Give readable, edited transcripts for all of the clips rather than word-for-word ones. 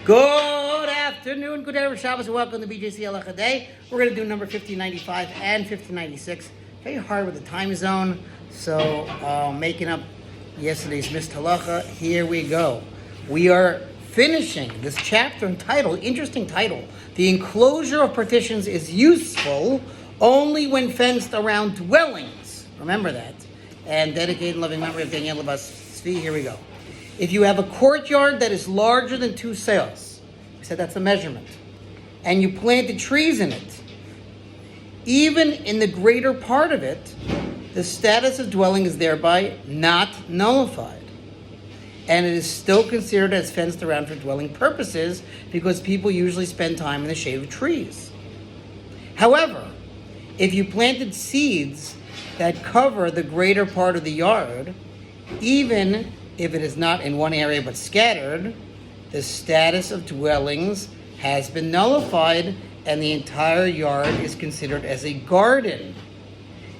Good afternoon, good Erev Shabbos, and welcome to BJC Halacha A. We're going to do number 1595 and 1596. Very hard with the time zone, so making up yesterday's missed halacha. Here we go. We are finishing this chapter entitled, interesting title, The Enclosure of Partitions is Useful Only When Fenced Around Dwellings. Remember that. And dedicated loving memory of Daniel Labas Tzvi. Here we go. If you have a courtyard that is larger than 2 sales, we said that's the measurement, and you planted trees in it, even in the greater part of it, the status of dwelling is thereby not nullified. And it is still considered as fenced around for dwelling purposes because people usually spend time in the shade of trees. However, if you planted seeds that cover the greater part of the yard, even if it is not in one area but scattered, the status of dwellings has been nullified and the entire yard is considered as a garden.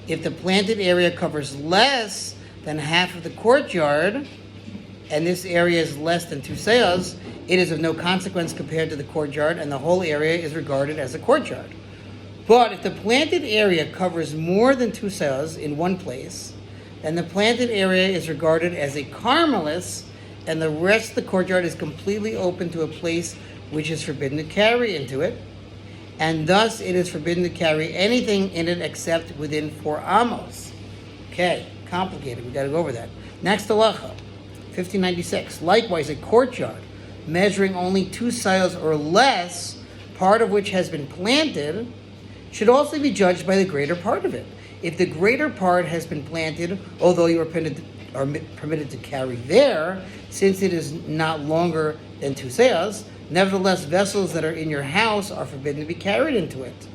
If the planted area covers less than half of the courtyard, and this area is less than 2 seahs, it is of no consequence compared to the courtyard, and the whole area is regarded as a courtyard. But if the planted area covers more than 2 seahs in one place, then the planted area is regarded as a carmelis, and the rest of the courtyard is completely open to a place which is forbidden to carry into it, and thus it is forbidden to carry anything in it except within 4 amos. Okay, complicated. We got to go over that. Next halacha, 1596. Likewise, a courtyard measuring only 2 seahs or less, part of which has been planted, should also be judged by the greater part of it. If the greater part has been planted, although you are permitted to carry there, since it is not longer than 2 seahs, nevertheless vessels that are in your house are forbidden to be carried into it.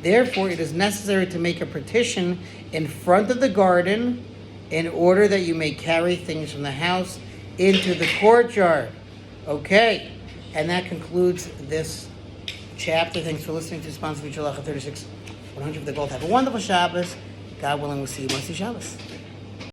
Therefore, it is necessary to make a partition in front of the garden in order that you may carry things from the house into the courtyard. Okay, and that concludes this chapter. Thanks for listening to Sponsor Halacha 36. 100 for the gold. Have a wonderful Shabbos. God willing, we'll see you Wednesday Shabbos.